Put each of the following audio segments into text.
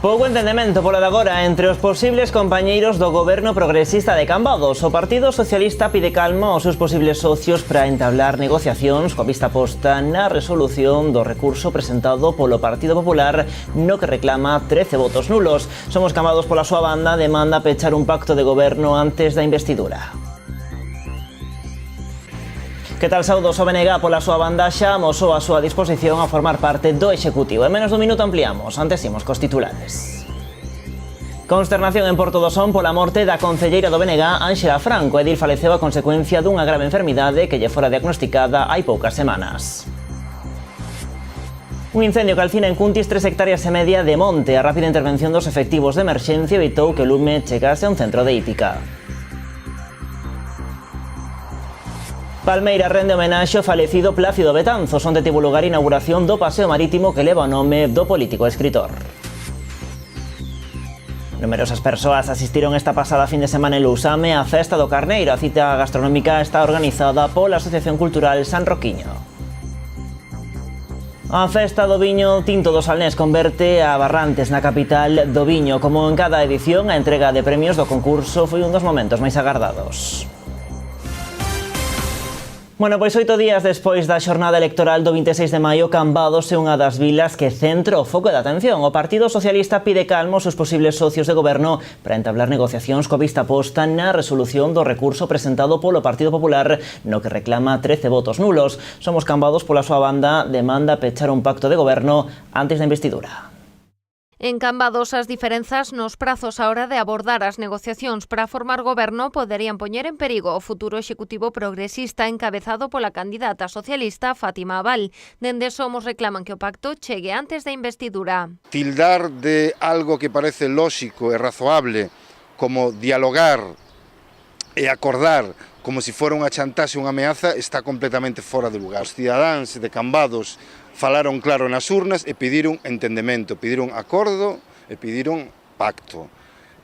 Pouco entendemento pola de agora entre os posibles compañeiros do goberno progresista de Cambados. O Partido Socialista pide calma aos seus posibles socios para entablar negociacións coa vista posta na resolución do recurso presentado polo Partido Popular no que reclama 13 votos nulos. Somos Cambados pola súa banda demanda pechar un pacto de goberno antes da investidura. Que tal, saudos? O BNG pola súa banda xa amosou a súa disposición a formar parte do Executivo. En menos dun minuto ampliamos, antes imos cos titulares. Consternación en Porto do Son pola morte da concelleira do BNG, Ánxela Franco. Edil faleceu a consecuencia dunha grave enfermidade que lle fora diagnosticada hai poucas semanas. Un incendio calcina en Cuntis 3,5 hectáreas de monte. A rápida intervención dos efectivos de emerxencia evitou que o lume chegase a un centro de hípica. Palmeira rende homenaxe ao falecido Plácido Betanzos, onde tivo lugar a inauguración do paseo marítimo que leva o nome do político e escritor. Numerosas persoas asistiron esta pasada fin de semana en Lousame á Festa do Carneiro. A cita gastronómica está organizada pola Asociación Cultural San Roquiño. A Festa do Viño Tinto do Salnés converte a Barrantes na capital do viño. Como en cada edición, a entrega de premios do concurso foi un dos momentos máis agardados. Bueno, pois 8 días despois da xornada electoral do 26 de maio, Cambados é unha das vilas que centra o foco de atención. O Partido Socialista pide calma aos seus posibles socios de goberno para entablar negociacións coa vista posta na resolución do recurso presentado polo Partido Popular no que reclama 13 votos nulos. Somos Cambados pola súa banda demanda pechar un pacto de goberno antes da investidura. En Cambados, as diferenzas nos prazos á hora de abordar as negociacións para formar goberno poderían poñer en perigo o futuro executivo progresista encabezado pola candidata socialista Fátima Abal. Dende Somos reclaman que o pacto chegue antes da investidura. Tildar de algo que parece lóxico e razoable como dialogar e acordar como se fora unha chantaxe ou unha ameaza está completamente fora de lugar. Os cidadáns de Cambados falaron claro nas urnas e pediron entendemento, pediron acordo e pediron pacto.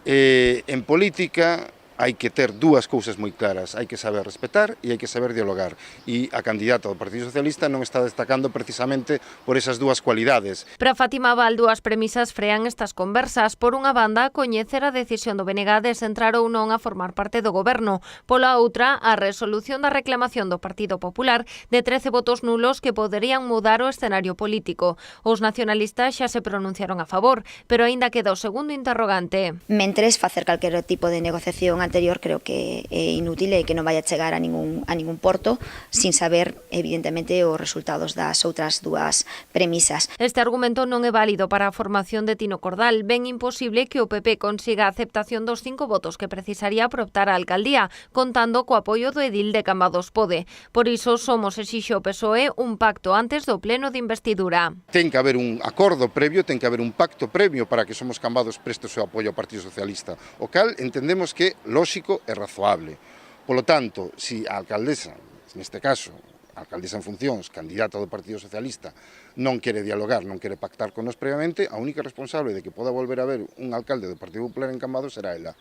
En política hai que ter dúas cousas moi claras, hai que saber respetar e hai que saber dialogar. E a candidata do Partido Socialista non está destacando precisamente por esas dúas cualidades. Para Fátima Abal, dúas premisas frean estas conversas. Por unha banda, coñecer a decisión do BNG de se entrar ou non a formar parte do goberno. Pola outra, a resolución da reclamación do Partido Popular de 13 votos nulos que poderían mudar o escenario político. Os nacionalistas xa se pronunciaron a favor, pero aínda queda o segundo interrogante. Mentres facer calquer tipo de negociación anterior creo que é inútil e que non vai a chegar a ningún porto sin saber, evidentemente, os resultados das outras dúas premisas. Este argumento non é válido para a formación de Tino Cordal. Ben imposible que o PP consiga a aceptación dos 5 votos que precisaría para optar á alcaldía, contando co apoio do edil de Cambados Pode. Por iso, Somos exixe ao PSOE un pacto antes do pleno de investidura. Ten que haber un acordo previo, ten que haber un pacto previo para que Somos Cambados preste o seu apoio ao Partido Socialista, o cal entendemos que lóxico e razoable. Polo tanto, se a alcaldesa, neste caso, a alcaldesa en funcións, candidata do Partido Socialista, non quere dialogar, non quere pactar con nos previamente, a única responsable de que poda volver a haber un alcalde do Partido Popular en Cambados será ela.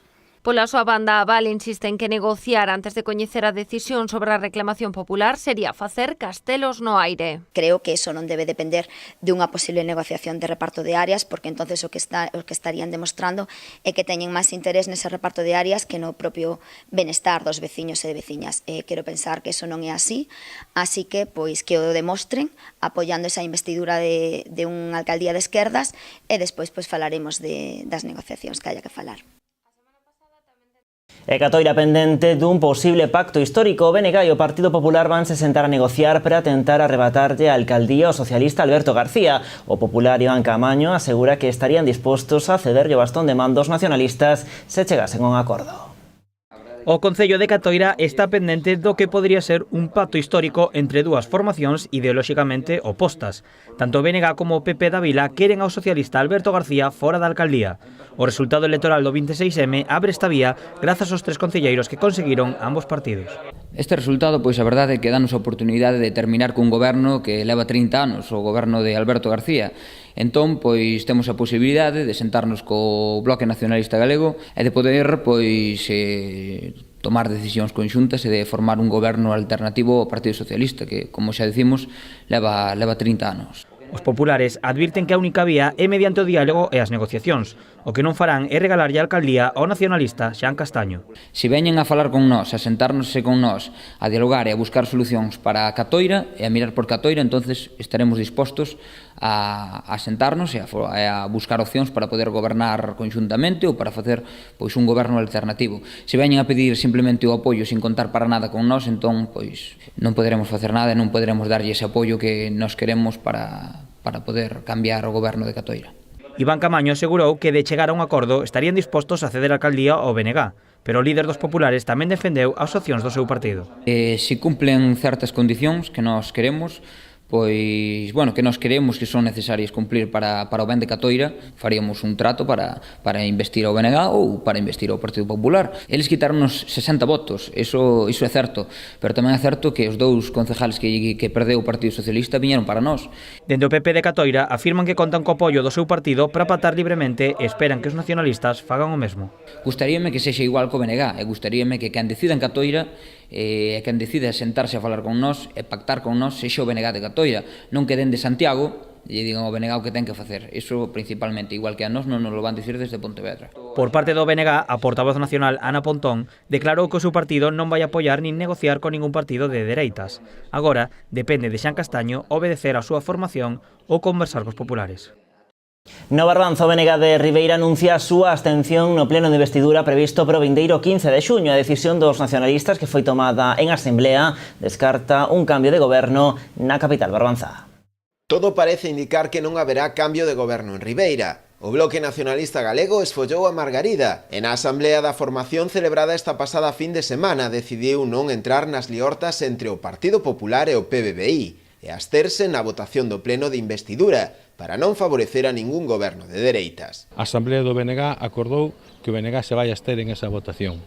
Pola súa banda, Abal insiste en que negociar antes de coñecer a decisión sobre a reclamación popular sería facer castelos no aire. Creo que eso non debe depender de unha posible negociación de reparto de áreas, porque entonces o que estarían demostrando é que teñen máis interés nese reparto de áreas que no propio benestar dos veciños e de veciñas. Quero pensar que eso non é así que pois que o demostren apoiando esa investidura de unha alcaldía de esquerdas e despois pois falaremos das negociacións que haya que falar. E Catoira pendente dun posible pacto histórico. O BNG e o Partido Popular vanse sentar a negociar para tentar arrebatarlle a alcaldía ao socialista Alberto García. O popular Iván Caamaño asegura que estarían dispostos a cederlle o bastón de mando aos nacionalistas se chegasen a un acordo. O Concello de Catoira está pendente do que podría ser un pacto histórico entre dúas formacións ideolóxicamente opostas. Tanto o BNG como o PP da Vila queren ao socialista Alberto García fora da alcaldía. O resultado electoral do 26M abre esta vía grazas aos 3 concelleiros que conseguiron ambos partidos. Este resultado, pois a verdade é que danos a oportunidade de terminar cun goberno que leva 30 anos, o goberno de Alberto García. Entón, pois temos a posibilidade de sentarnos co Bloque Nacionalista Galego e de poder, pois, tomar decisións conxuntas e de formar un goberno alternativo ao Partido Socialista, que, como xa decimos, leva 30 anos. Os populares advirten que a única vía é mediante o diálogo e as negociacións. O que non farán é regalarlle a alcaldía ao nacionalista Xan Castaño. Se veñen a falar con nós, a sentárnosse con nós, a dialogar e a buscar solucións para a Catoira e a mirar por Catoira, entonces estaremos dispostos a sentarnos e a buscar opcións para poder gobernar conxuntamente ou para facer pois un goberno alternativo. Se veñen a pedir simplemente o apoio sin contar para nada con nós, entón pois non poderemos facer nada e non poderemos darlle ese apoio que nós queremos para poder cambiar o goberno de Catoira. Iván Camaño asegurou que de chegar a un acordo estarían dispostos a ceder a alcaldía ao BNG, pero o líder dos populares tamén defendeu as opcións do seu partido. Se cumplen certas condicións que nós queremos, pois, bueno, que nós queremos que son necesarias cumplir para o ben de Catoira, faríamos un trato para investir ao BNG ou para investir ao Partido Popular. Eles quitaronnos 60 votos, iso é certo, pero tamén é certo que os dous concejales que perdeu o Partido Socialista viñeron para nós. Dende o PP de Catoira afirman que contan co apoio do seu partido para pactar libremente e esperan que os nacionalistas fagan o mesmo. Gustaríame que sexa igual co BNG, e gustaríame que quen decida en Catoira e quen decida sentarse a falar con nós e pactar con nós sexa o BNG de Catoira, non que den de Santiago e digan ao BNG o que ten que facer. Iso principalmente, igual que a nós non nos lo van dicir desde Pontevedra. Por parte do BNG, a portavoz nacional Ana Pontón declarou que o seu partido non vai apoiar nin negociar con ningún partido de dereitas. Agora, depende de Xan Castaño obedecer a súa formación ou conversar cos populares. No Barbanza, o BNG de Ribeira anuncia a súa abstención no pleno de investidura previsto para o vindeiro 15 de xuño. A decisión dos nacionalistas que foi tomada en asemblea descarta un cambio de goberno na capital barbanza. Todo parece indicar que non haberá cambio de goberno en Ribeira. O Bloque Nacionalista Galego esfollou a Margarida e na asamblea da formación celebrada esta pasada fin de semana decidiu non entrar nas liortas entre o Partido Popular e o PBBI e absterse na votación do pleno de investidura para non favorecer a ningún goberno de dereitas. A Asamblea do BNG acordou que o BNG se vai abster en esa votación.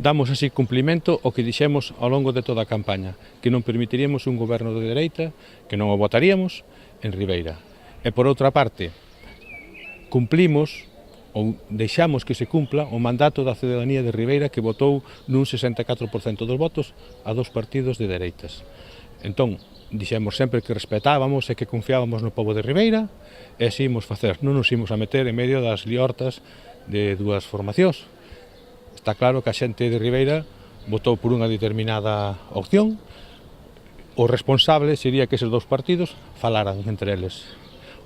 Damos así cumplimento ao que dixemos ao longo de toda a campaña, que non permitiríamos un goberno de dereita, que non o votaríamos en Ribeira. E por outra parte, cumplimos ou deixamos que se cumpla o mandato da ciudadanía de Ribeira que votou nun 64% dos votos a dos partidos de dereitas. Entón, dixemos sempre que respetábamos e que confiábamos no povo de Ribeira e así imos facer, non nos imos a meter en medio das liortas de dúas formacións. Está claro que a xente de Ribeira votou por unha determinada opción. O responsable sería que eses dous partidos falaran entre eles.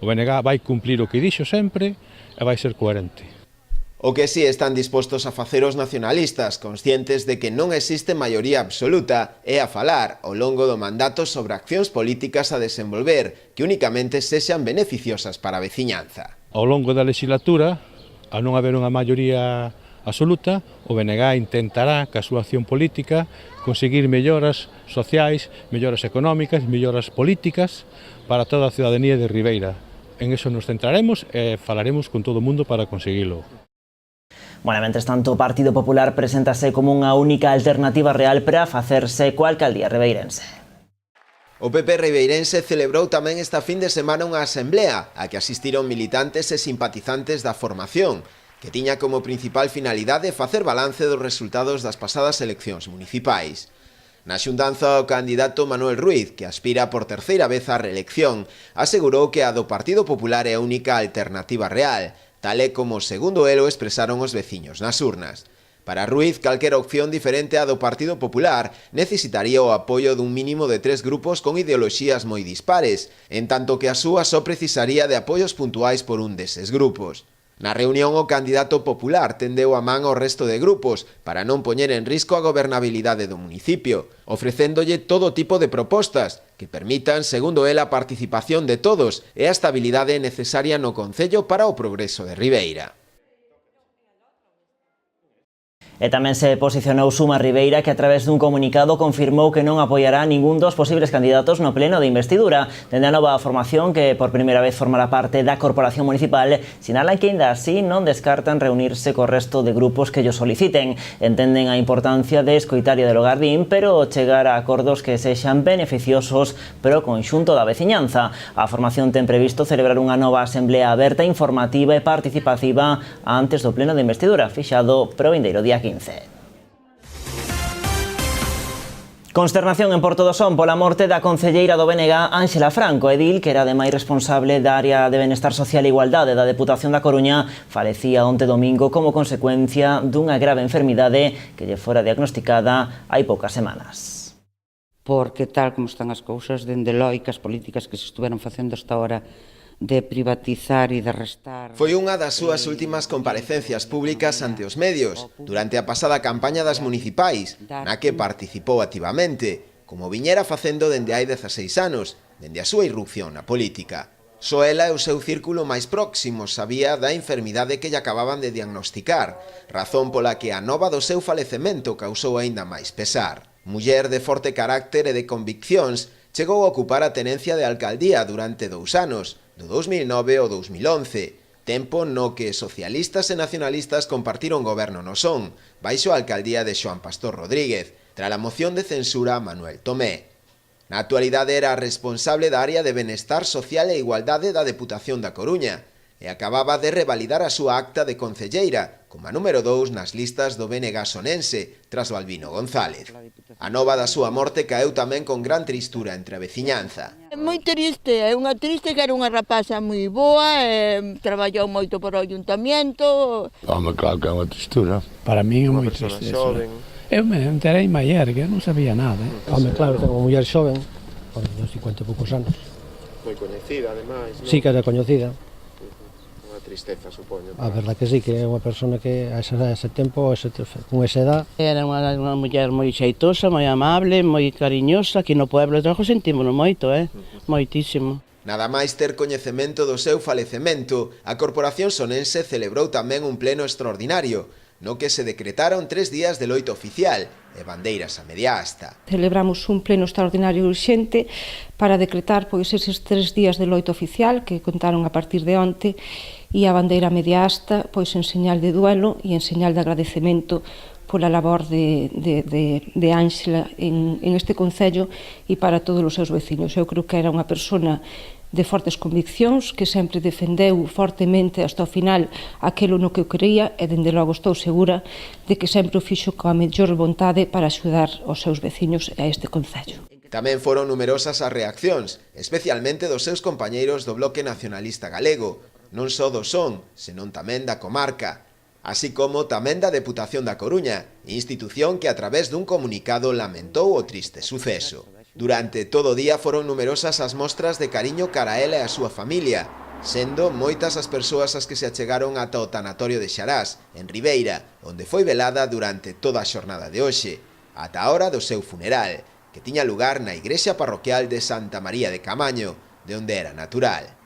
O BNG vai cumplir o que dixo sempre e vai ser coherente. O que si están dispostos a facer os nacionalistas, conscientes de que non existe maioría absoluta, é a falar ao longo do mandato sobre accións políticas a desenvolver que únicamente sexan beneficiosas para a veciñanza. Ao longo da legislatura, a non haber unha maioría absoluta, o BNG intentará, ca súa acción política, conseguir melloras sociais, melloras económicas, melloras políticas para toda a ciudadanía de Ribeira. En eso nos centraremos e falaremos con todo o mundo para conseguilo. Bueno, mentres tanto, o Partido Popular preséntase como unha única alternativa real para facerse coa alcaldía ribeirense. O PP ribeirense celebrou tamén esta fin de semana unha asamblea a que asistiron militantes e simpatizantes da formación, que tiña como principal finalidade facer balance dos resultados das pasadas eleccións municipais. Na xuntanza, o candidato Manuel Ruiz, que aspira por terceira vez á reelección, asegurou que a do Partido Popular é a única alternativa real, tal e como, segundo el, o expresaron os veciños nas urnas. Para Ruiz, calquera opción diferente á do Partido Popular necesitaría o apoio dun mínimo de 3 grupos con ideoloxías moi dispares, en tanto que a súa só precisaría de apoios puntuais por un deses grupos. Na reunión, o candidato popular tendeu a man ao resto de grupos para non poñer en risco a gobernabilidade do municipio, ofrecéndolle todo tipo de propostas que permitan, segundo el, a participación de todos e a estabilidade necesaria no concello para o progreso de Ribeira. E tamén se posicionou Suma Ribeira, que a través dun comunicado confirmou que non apoiará ningún dos posibles candidatos no pleno de investidura. Dende a nova formación, que por primeira vez formará parte da Corporación Municipal, sinalan que ainda así non descartan reunirse co resto de grupos que llo soliciten. Entenden a importancia de escoitar e dialogar din, pero chegar a acordos que sexan beneficiosos para o conxunto da veciñanza. A formación ten previsto celebrar unha nova asamblea aberta, informativa e participativa antes do pleno de investidura, fixado para o vindeiro día 15. Consternación en Porto do Son pola morte da concelleira do BNG Ángela Franco. Edil, que era ademais responsable da área de Benestar Social e Igualdade da Deputación da Coruña, falecía onte domingo como consecuencia dunha grave enfermidade que lle fora diagnosticada hai poucas semanas. Porque tal como están as cousas, dende logo as políticas que se estuveron facendo hasta ahora de privatizar e de restar... Foi unha das súas últimas comparecencias públicas ante os medios durante a pasada campaña das municipais, na que participou activamente, como viñera facendo dende hai 16 anos, dende a súa irrupción na política. Só ela e o seu círculo máis próximo sabía da enfermidade que lle acababan de diagnosticar, razón pola que a nova do seu falecemento causou aínda máis pesar. Muller de forte carácter e de conviccións, chegou a ocupar a tenencia de alcaldía durante 2 anos, do 2009 ao 2011, tempo no que socialistas e nacionalistas compartiron goberno no Son, baixo a alcaldía de Xoán Pastor Rodríguez, tras a moción de censura a Manuel Tomé. Na actualidade era responsable da área de Benestar Social e Igualdade da Deputación da Coruña, e acababa de revalidar a súa acta de concelleira, como a número 2 nas listas do BNG sonense, tras o Albino González. A nova da súa morte caeu tamén con gran tristura entre a veciñanza. É moi triste, é unha triste que era unha rapaza moi boa, traballou moito por o ayuntamiento. Home, claro que é unha tristura. Para mí é moi triste eso. Eu me enterei maier, que eu non sabía nada. Home, claro, tengo unha muller xoven, por 50 e poucos anos. Moi coñecida, ademais, non? Sí, que era coñecida. Unha tristeza, supoño. A verdad que sí, que é unha persona que a ese tempo, con esa edad... Era unha muller moi xeitosa, moi amable, moi cariñosa, que no pueblo de Trajo sentímonos moito, moitísimo. Nada máis ter coñecemento do seu falecemento, a Corporación Sonense celebrou tamén un pleno extraordinario, no que se decretaron 3 días de loito oficial e bandeiras a media asta. Celebramos un pleno extraordinario urxente para decretar eses 3 días de loito oficial que contaron a partir de onte e a bandeira a media asta en señal de duelo e en señal de agradecemento pola labor de Ángela en este concello e para todos os seus veciños. Eu creo que era unha persona de fortes conviccións, que sempre defendeu fortemente hasta o final aquilo no que eu creía e, dende logo, estou segura de que sempre o fixo coa mellor vontade para axudar os seus veciños e a este concello. Tamén foron numerosas as reaccións, especialmente dos seus compañeiros do Bloque Nacionalista Galego, non só do Son, senón tamén da comarca, así como tamén da Deputación da Coruña, institución que a través dun comunicado lamentou o triste suceso. Durante todo o día foron numerosas as mostras de cariño cara a ela e a súa familia, sendo moitas as persoas as que se achegaron ata o tanatorio de Xarás, en Ribeira, onde foi velada durante toda a xornada de hoxe, ata a hora do seu funeral, que tiña lugar na igrexa parroquial de Santa María de Camaño, de onde era natural.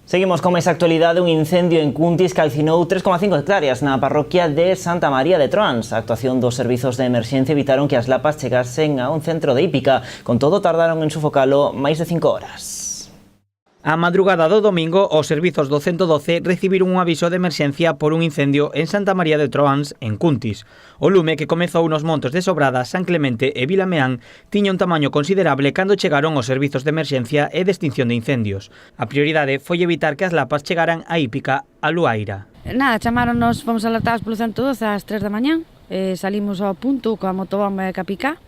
Seguimos con máis actualidade. Un incendio en Cuntis calcinou 3,5 hectáreas na parroquia de Santa María de Troans. A actuación dos servizos de emerxencia evitaron que as lapas chegasen a un centro de hípica. Con todo, tardaron en sufocalo máis de 5 horas. A madrugada do domingo, os servizos do 112 recibiron un aviso de emerxencia por un incendio en Santa María de Troans, en Cuntis. O lume, que comezou nos montes de Sobrada, San Clemente e Vilameán, tiña un tamaño considerable cando chegaron os servizos de emerxencia e de extinción de incendios. A prioridade foi evitar que as lapas chegaran á hípica a Luaira. Nada, chamaronnos, fomos alertados polo 112 ás 3 da mañán, salimos ao punto coa motobomba e capicá,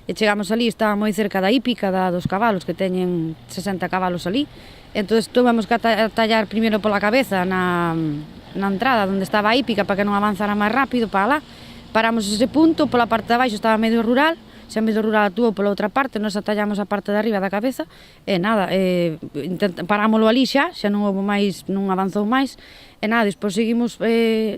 e chegamos ali, estaba moi cerca da hípica dos cabalos, que teñen 60 cabalos ali. Entón, tuvemos que atallar primeiro pola cabeza na entrada onde estaba a hípica para que non avanzara máis rápido para lá. Paramos ese punto, pola parte de abaixo estaba medio rural, xa medio rural actuou pola outra parte, nos atallamos a parte de arriba da cabeza e nada, parámoslo ali xa non houve máis, non avanzou máis e nada, despois seguimos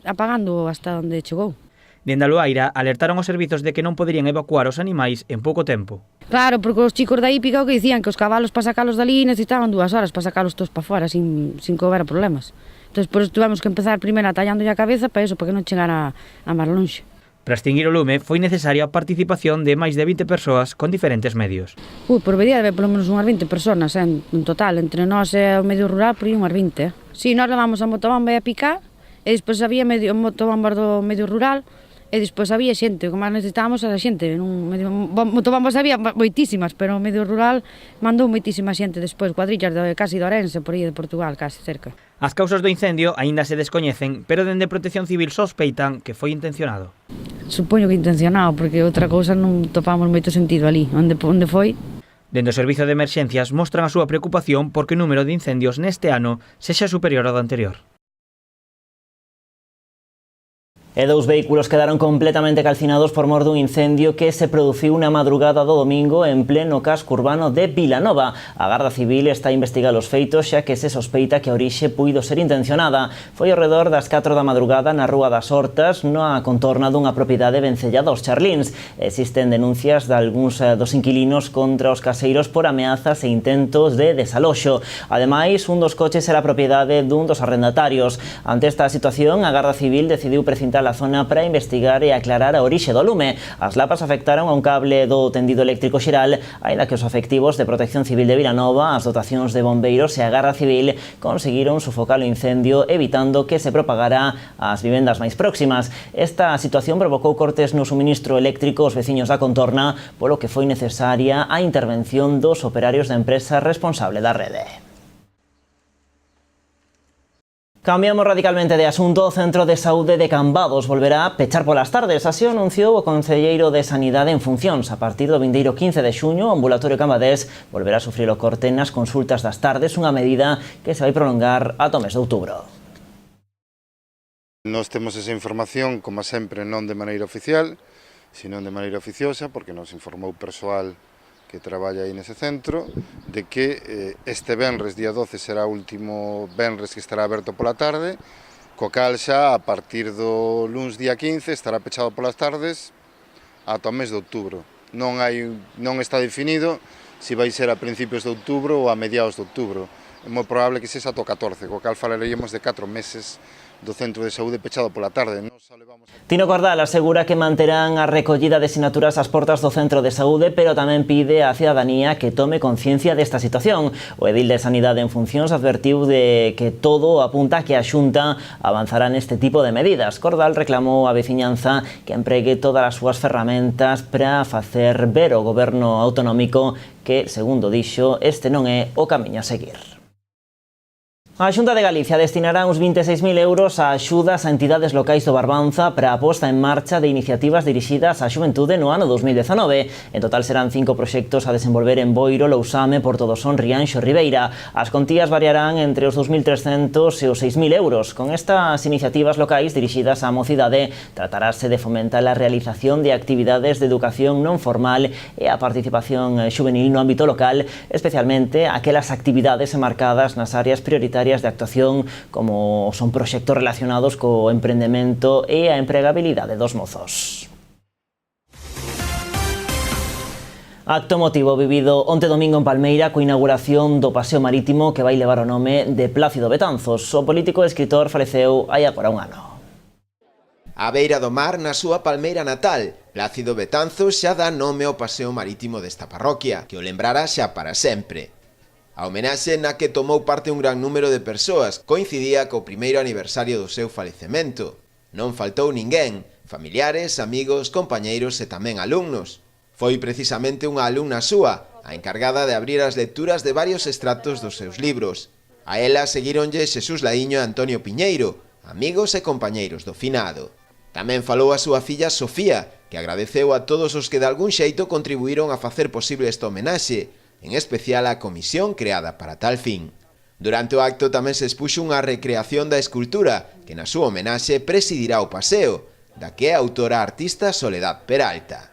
apagando hasta onde chegou. Dende a Luaira alertaron os servizos de que non poderían evacuar os animais en pouco tempo. Claro, porque os chicos da hípica o que dicían que os cabalos para sacalos dali necesitaban 2 horas para sacalos todos para fora sin que houbera problemas. Entón, por eso tuvemos que empezar primeiro atallándolle a cabeza para eso, para que non chegara a máis longe. Para extinguir o lume foi necesaria a participación de máis de 20 persoas con diferentes medios. Por vería debe polo menos unhas 20 personas, en total, entre nós e o medio rural, por aí unhas 20. Si, nós levamos a motobomba e a picar, e despois había motobombas do medio rural, e despois había xente, o que máis necesitábamos era xente. Motobombas había moitísimas, pero o medio rural mandou moitísima xente despois, cuadrillas casi de Orense, por aí de Portugal, casi cerca. As causas do incendio aínda se descoñecen, pero dende Protección Civil sospeitan que foi intencionado. Supoño que intencionado, porque outra cousa non topamos moito sentido ali. Onde foi? Dende o Servizo de Emerxencias mostran a súa preocupación porque o número de incendios neste ano sexa superior ao do anterior. E 2 vehículos quedaron completamente calcinados por mor dun incendio que se produciu na madrugada do domingo en pleno casco urbano de Vilanova. A Garda Civil está a investigar os feitos xa que se sospeita que a orixe puido ser intencionada. Foi ao redor das 4 da madrugada na Rúa das Hortas, na contorna dunha propiedade vencellada aos Charlíns. Existen denuncias de algúns dos inquilinos contra os caseiros por ameazas e intentos de desaloxo. Ademais, un dos coches era propiedade dun dos arrendatarios. Ante esta situación, a Garda Civil decidiu precintar a zona para investigar e aclarar a orixe do lume. As lapas afectaron a un cable do tendido eléctrico xeral, aínda que os efectivos de Protección Civil de Vilanova, as dotacións de bombeiros e a Garda Civil conseguiron sufocar o incendio evitando que se propagara ás vivendas máis próximas. Esta situación provocou cortes no suministro eléctrico aos veciños da contorna, polo que foi necesaria a intervención dos operarios da empresa responsable da rede. Cambiamos radicalmente de asunto. O Centro de Saúde de Cambados volverá a pechar polas tardes. Así o anunciou o Concelleiro de Sanidade en funcións. A partir do vindeiro 15 de xuño, o ambulatorio cambadés volverá a sufrir o corte nas consultas das tardes, unha medida que se vai prolongar ata o mes de outubro. Nós temos esa información, como sempre, non de maneira oficial, sino de maneira oficiosa, porque nos informou persoal que traballa aí nese centro, de que este venres, día 12, será o último venres que estará aberto pola tarde, co cal xa a partir do luns día 15 estará pechado polas tardes ata o mes de outubro. Non está definido se vai ser a principios de outubro ou a mediados de outubro. É moi probable que sexa ata o 14, co cal falaríamos de 4 meses do Centro de Saúde pechado pola tarde. Tino Cordal asegura que manterán a recollida de sinaturas ás portas do Centro de Saúde, pero tamén pide á cidadanía que tome conciencia desta situación. O edil de Sanidade en funcións advertiu de que todo apunta a que a Xunta avanzará neste tipo de medidas. Cordal reclamou á veciñanza que empregue todas as súas ferramentas para facer ver ao goberno autonómico que, segundo dixo, este non é o camiño a seguir. A Xunta de Galicia destinará uns 26.000 euros a axudas a entidades locais do Barbanza para a posta en marcha de iniciativas dirixidas á xuventude no ano 2019. En total serán 5 proxectos a desenvolver en Boiro, Lousame, Portodosón, Rianxo e Ribeira. As contías variarán entre os 2.300 e os 6.000 euros. Con estas iniciativas locais dirixidas á mocidade, tratarase de fomentar a realización de actividades de educación non formal e a participación xuvenil no ámbito local, especialmente aquelas actividades enmarcadas nas áreas prioritarias de actuación, como son proxectos relacionados co emprendemento e a empregabilidade dos mozos. Acto emotivo vivido onte domingo en Palmeira coa inauguración do paseo marítimo que vai levar o nome de Plácido Betanzos. O político e escritor faleceu hai agora un ano. A beira do mar, na súa Palmeira natal, Plácido Betanzos xa dá nome ao paseo marítimo desta parroquia, que o lembrará xa para sempre. A homenaxe na que tomou parte un gran número de persoas coincidía co primeiro aniversario do seu falecemento. Non faltou ninguén, familiares, amigos, compañeiros e tamén alumnos. Foi precisamente unha alumna súa, a encargada de abrir as lecturas de varios extractos dos seus libros. A ela seguíronlle Xesús Laíño e Antonio Piñeiro, amigos e compañeiros do finado. Tamén falou a súa filla Sofía, que agradeceu a todos os que de algún xeito contribuíron a facer posible esta homenaxe, en especial a comisión creada para tal fin. Durante o acto tamén se expuxo unha recreación da escultura que na súa homenaxe presidirá o paseo, da que é a autora artista Soledad Peralta.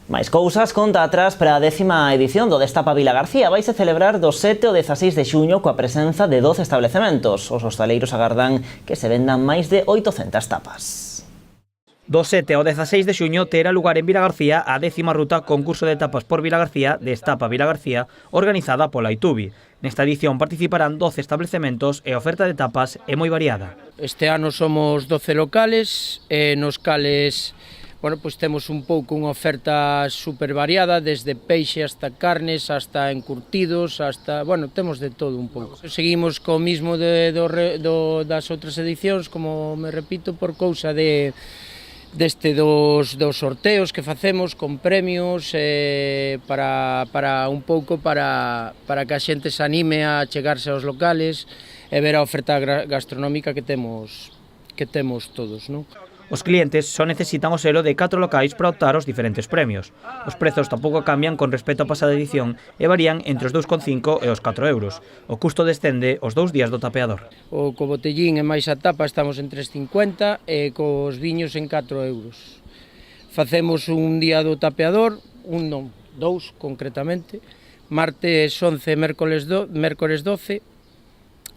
Máis cousas, conta atrás para a 10ª edición do Destapa Vila García. Vaise celebrar do 7 ao 16 de xuño coa presenza de 12 establecementos. Os hostaleiros agardan que se vendan máis de 800 tapas. Do 7 ao 16 de xuño terá lugar en Vilagarcía a 10ª ruta concurso de tapas por Vilagarcía Destapa Vilagarcía, organizada pola Itubi. Nesta edición participarán 12 establecementos e a oferta de tapas é moi variada. Este ano somos 12 locales, nos cales temos un pouco unha oferta super variada, desde peixe hasta carnes, hasta encurtidos, temos de todo un pouco. Seguimos co mismo das outras edicións, como me repito, por cousa dos sorteos que facemos con premios para un pouco para que a xente se anime a chegarse aos locales e ver a oferta gastronómica que temos todos, non? Os clientes só necesitan o selo de 4 locais para optar aos diferentes premios. Os prezos tampouco cambian con respecto á pasada edición e varían entre os 2,5 e os 4 euros. O custo descende os 2 días do tapeador. O co botellín e máis a tapa estamos en 3,50 e cos viños en 4 euros. Facemos un día do tapeador, dous concretamente, martes 11 e mércores 12,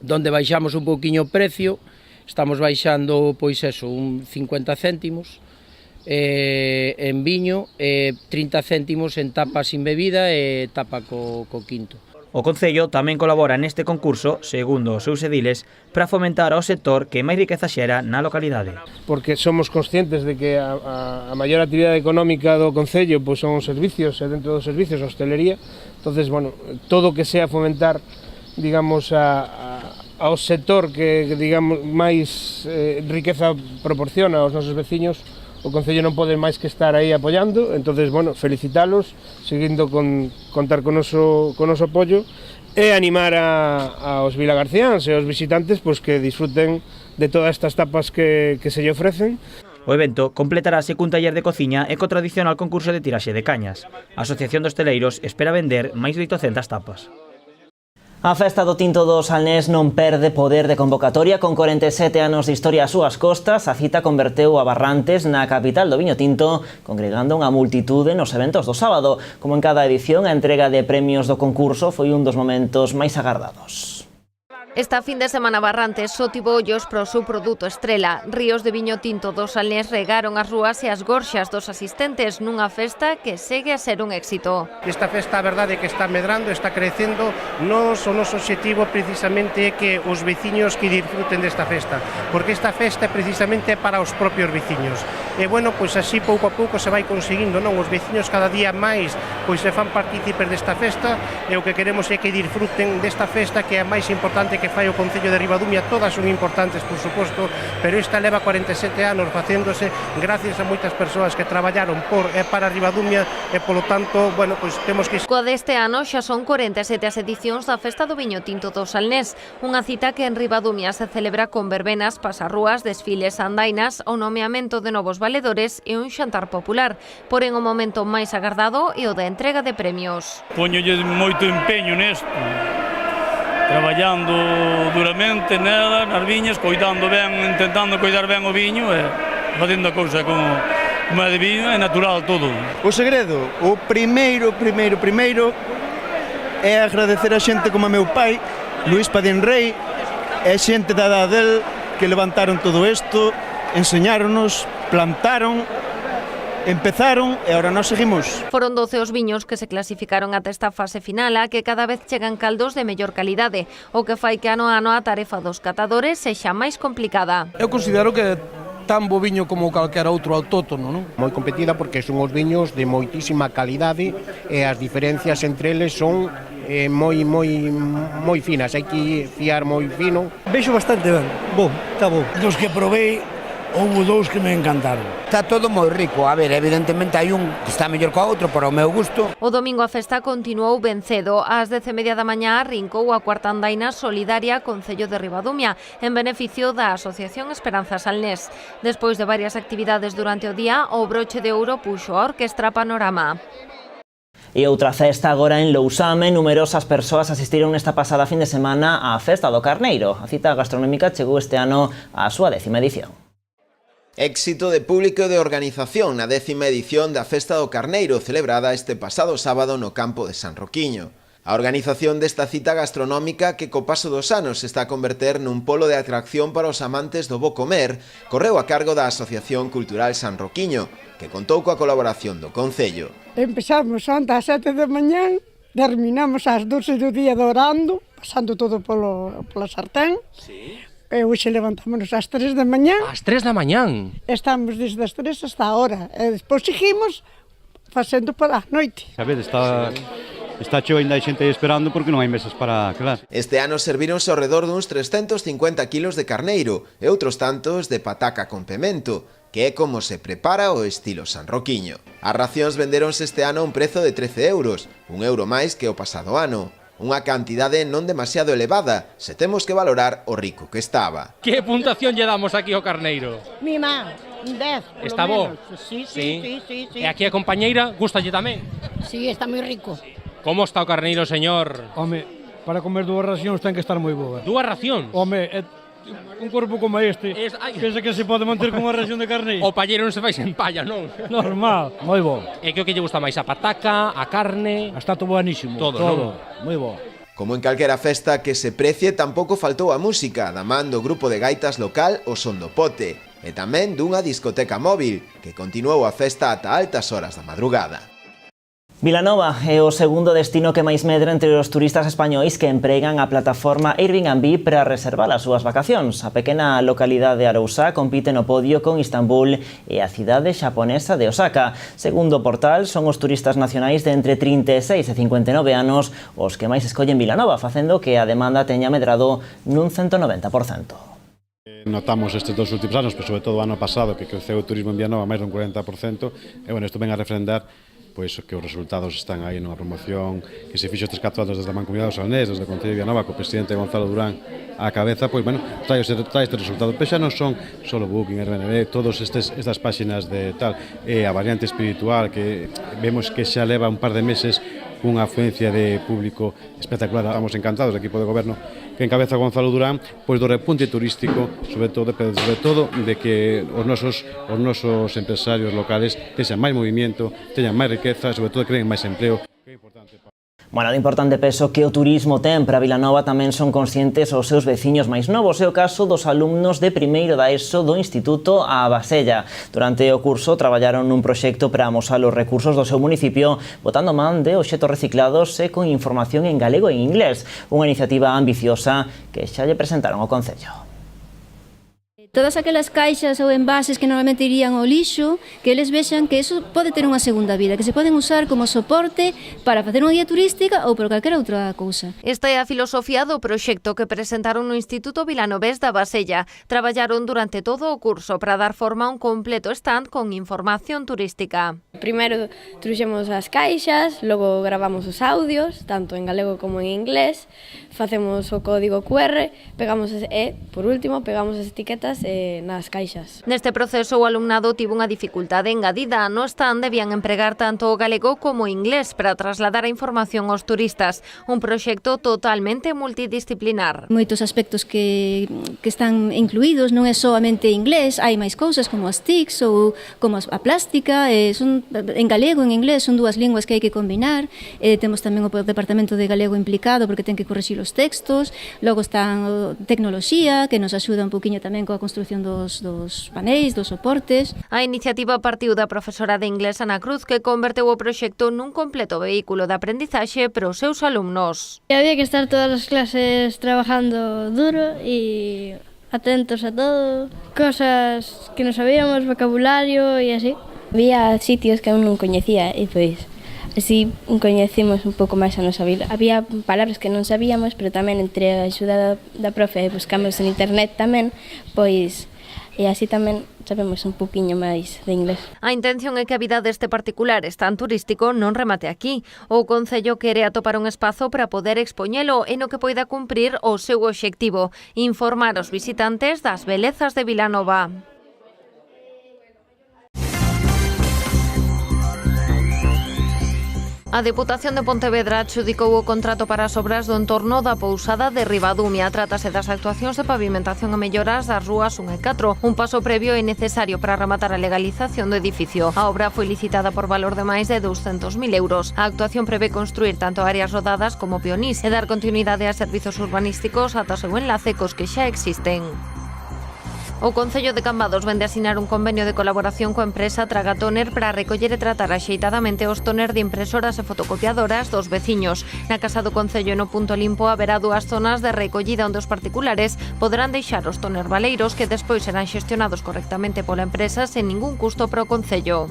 donde baixamos un pouquiño o precio. Estamos baixando, pois eso, un 50 céntimos en viño, 30 céntimos en tapa sin bebida e tapa co quinto. O Concello tamén colabora neste concurso, segundo os seus ediles, para fomentar ao sector que máis riqueza xera na localidade. Porque somos conscientes de que a maior actividade económica do Concello pois son os servicios, e dentro dos servicios a hostelería. Entonces, bueno, todo o que sea fomentar, digamos, ao sector que digamos máis riqueza proporciona aos nosos veciños, o Concello non pode máis que estar aí apoiando. Entonces, bueno, felicitalos, seguindo contar con noso apoio e animar aos vilagarciáns e aos visitantes pois que disfruten de todas estas tapas que se lle ofrecen. O evento completarase cun taller de cociña e co tradicional concurso de tiraxe de cañas. A Asociación de Hosteleiros espera vender máis de 800 tapas. A festa do Tinto do Salnés non perde poder de convocatoria. Con 47 anos de historia ás súas costas, a cita converteu a Barrantes na capital do viño tinto, congregando unha multitude nos eventos do sábado. Como en cada edición, a entrega de premios do concurso foi un dos momentos máis agardados. Esta fin de semana Barrantes só tivo ollos pro seu produto estrela. Ríos de viño tinto do Salnés regaron as rúas e as gorxas dos asistentes nunha festa que segue a ser un éxito. Esta festa, a verdade é que está medrando, está crecendo. O noso objetivo precisamente é que os veciños que disfruten desta festa, porque esta festa precisamente é para os propios veciños. E bueno, pois así pouco a pouco se vai conseguindo, non? Os veciños cada día máis pois se fan partícipes desta festa, e o que queremos é que disfruten desta festa, que é a máis importante que fai o Concello de Ribadumia. Todas son importantes, por suposto, pero esta leva 47 anos facéndose gracias a moitas persoas que traballaron por e para Ribadumia, e polo tanto, bueno, pois temos que... Coa deste ano xa son 47 as edicións da Festa do Viño Tinto do Salnés, unha cita que en Ribadumia se celebra con verbenas, pasarrúas, desfiles, andainas, o nomeamento de novos valedores e un xantar popular. Porén, o momento máis agardado é o da entrega de premios. Poñolle moito empeño nesto, traballando duramente nela, nas viñas, coidando ben, intentando coidar ben o viño e facendo a cousa como é de viño, é natural todo. O segredo, o primeiro é agradecer a xente como a meu pai, Luís Padín Rei, e xente da edad del que levantaron todo isto, enseñáronos, plantaron, empezaron e agora nós seguimos. Foron 12 os viños que se clasificaron ata esta fase final, a que cada vez chegan caldos de mellor calidade, o que fai que ano a ano a tarefa dos catadores sexa máis complicada. Eu considero que tan bo viño como calquera outro autóctono, non? Moi competida porque son os viños de moitísima calidade e as diferencias entre eles son moi finas, hai que fiar moi fino. Vexo bastante ben, está bo. Dos que probei, houve dous que me encantaron. Está todo moi rico, a ver, evidentemente hai un que está mellor que o outro, para o meu gusto. O domingo a festa continuou ben cedo. Ás 10:30 da mañá arrincou a cuarta andaina solidaria Concello de Ribadumia, en beneficio da Asociación Esperanza Salnés. Despois de varias actividades durante o día, o broche de ouro puxo a Orquestra Panorama. E outra festa agora en Lousame. Numerosas persoas asistiron esta pasada fin de semana á Festa do Carneiro. A cita gastronómica chegou este ano á súa 10ª edición. Éxito de público e de organización na 10ª edición da Festa do Carneiro, celebrada este pasado sábado no campo de San Roquiño. A organización desta cita gastronómica, que co paso dos anos se está a converter nun polo de atracción para os amantes do bo comer, correu a cargo da Asociación Cultural San Roquiño, que contou coa colaboración do Concello. Empezamos onte ás 7 da mañán, terminamos ás 12 do día dorando, pasando todo pola sartén. Sí. E hoxe levantámonos ás 3 da mañán. Ás 3 da mañán? Estamos desde as 3 hasta a hora. E despois seguimos facendo pola noite. Sabedes, está cheo ainda hai xente esperando porque non hai mesas para quedar. Este ano servíronse ao redor duns 350 kilos de carneiro e outros tantos de pataca con pemento, que é como se prepara o estilo San Roquiño. As racións vendéronse este ano a un prezo de 13 euros, €1 máis que o pasado ano. Unha cantidade non demasiado elevada, se temos que valorar o rico que estaba. Que puntuación lle damos aquí ao carneiro? Mi má, 10, Está bo? Sí. E aquí a compañeira, gustalle tamén? Sí, está moi rico. Como está o carneiro, señor? Home, para comer 2 racións ten que estar moi boa. 2 racións? Home, un corpo como este, pensa que se pode manter con unha ración de carneiro? O palleiro non se fai sen palla, non? Normal, moi bo. E que o que lle gusta máis, a pataca, a carne? Está todo buenísimo. Todo. Moi bo. Como en calquera festa que se precie, tampouco faltou a música, da man do grupo de gaitas local O Son do Pote, e tamén dunha discoteca móvil, que continuou a festa ata altas horas da madrugada. Vilanova é o segundo destino que máis medra entre os turistas españois que empregan a plataforma Airbnb para reservar as súas vacacións. A pequena localidade de Arousa compite no podio con Istambul e a cidade xaponesa de Osaka. Segundo o portal, son os turistas nacionais de entre 36 e 59 anos os que máis escollen Vilanova, facendo que a demanda teña medrado nun 190%. Notamos estes 2 últimos anos, pero sobre todo o ano pasado, que creceu o turismo en Vilanova máis dun 40%, e bueno, isto ven a refrendar pois que os resultados están aí nunha promoción que se fixo estes 4 anos desde a Mancomunidade dos Salnés, desde o Concello de Vilanova, co presidente Gonzalo Durán á cabeza, pois, bueno, trae este resultado. Pero xa non son solo Booking, Airbnb, todas estas páxinas de tal, e a variante espiritual, que vemos que xa leva un par de meses cunha afluencia de público espectacular. Estamos encantados do equipo de goberno que encabeza Gonzalo Durán, pois do repunte turístico, sobre todo de que os nosos empresarios locales teñan máis movimento, teñan máis riqueza, sobre todo creen máis empleo. Bueno, do importante peso que o turismo ten para Vilanova tamén son conscientes os seus veciños máis novos. É o caso dos alumnos de primeiro da ESO do Instituto A Basella. Durante o curso traballaron nun proxecto para amosar os recursos do seu municipio, botando man de obxetos reciclados e con información en galego e en inglés. Unha iniciativa ambiciosa que xa lle presentaron ao Concello. Todas aquelas caixas ou envases que normalmente irían ao lixo, que eles vexan que eso pode ter unha segunda vida, que se poden usar como soporte para facer unha guía turística ou por calquera outra cousa. Esta é a filosofía do proxecto que presentaron no Instituto Vilanovés da Basella. Traballaron durante todo o curso para dar forma a un completo stand con información turística. Primeiro trouxemos as caixas, logo gravamos os audios, tanto en galego como en inglés, facemos o código QR, pegamos por último, pegamos as etiquetas nas caixas. Neste proceso o alumnado tivo unha dificultade engadida. No stand debían empregar tanto o galego como o inglés para trasladar a información aos turistas. Un proxecto totalmente multidisciplinar. Moitos aspectos que están incluídos, non é soamente inglés, hai máis cousas como as TICs ou como a plástica, son en galego e en inglés, son 2 linguas que hai que combinar. Temos tamén o departamento de galego implicado porque ten que corrixir os textos. Logo está tecnoloxía, que nos axuda un poquinho tamén coa construción dos paneis, dos soportes. A iniciativa partiu da profesora de inglés Ana Cruz, que converteu o proxecto nun completo vehículo de aprendizaxe para os seus alumnos. Había que estar todas as clases trabajando duro e atentos a todo, cosas que non sabíamos, vocabulario e así. Había sitios que aún non coñecía e pois así coñecemos un pouco máis a nosa vida. Había palabras que non sabíamos, pero tamén entre a axuda da profe buscamos en internet tamén, pois e así tamén sabemos un poquinho máis de inglés. A intención é que a vida deste particular stand turístico non remate aquí. O Concello quere atopar un espazo para poder expoñelo e no que poida cumprir o seu obxectivo, informar aos visitantes das belezas de Vilanova. A Deputación de Pontevedra adxudicou o contrato para as obras do entorno da pousada de Ribadumia. Trátase das actuacións de pavimentación e melloras das rúas 1 e 4. Un paso previo é necesario para rematar a legalización do edificio. A obra foi licitada por valor de máis de 200.000 euros. A actuación prevé construir tanto áreas rodadas como peonís e dar continuidade a servizos urbanísticos ata o seu enlace cos que xa existen. O Concello de Cambados vende asinar un convenio de colaboración coa empresa Tragatoner para recoller e tratar axeitadamente os tóner de impresoras e fotocopiadoras dos veciños. Na Casa do Concello no Punto Limpo haberá 2 zonas de recollida onde os particulares poderán deixar os tóner baleiros que despois serán xestionados correctamente pola empresa sen ningún custo para o Concello.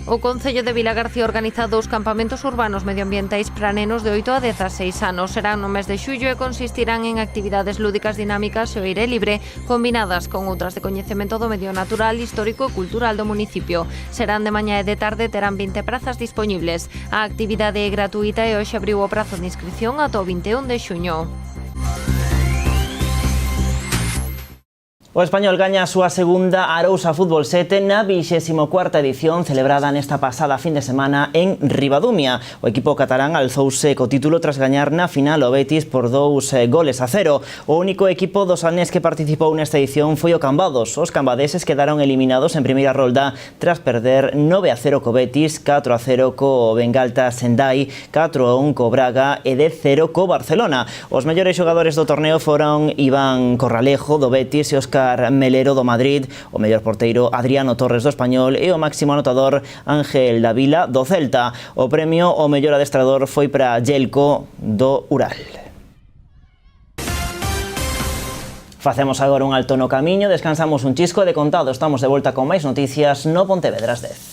O Concello de Vilagarcía organiza 2 campamentos urbanos medioambientais para nenos de 8 a 16 anos. Serán no mes de xullo e consistirán en actividades lúdicas dinámicas e ao aire libre, combinadas con outras de coñecemento do medio natural, histórico e cultural do municipio. Serán de mañá e de tarde, terán 20 prazas dispoñibles. A actividade é gratuíta e hoxe abriu o prazo de inscripción ata o 21 de xuño. O Español gaña a súa segunda Arousa Fútbol 7 na 24ª edición celebrada nesta pasada fin de semana en Ribadumia. O equipo catalán alzouse co título tras gañar na final o Betis por 2-0. O único equipo do Salnés que participou nesta edición foi o Cambados. Os cambadeses quedaron eliminados en primeira rolda tras perder 9-0 co Betis, 4-0 co Bengalta Sendai, 4-1 co Braga e 10-0 co Barcelona. Os mellores xogadores do torneo foron Iván Corralejo do Betis e Óscar Melero do Madrid, o mellor porteiro Adriano Torres do Español e o máximo anotador Ángel Davila do Celta. O premio ao mellor adestrador foi para Jelko do Ural. Facemos agora un alto no camiño, descansamos un chisco de contado, estamos de volta con máis noticias no Pontevedras 10.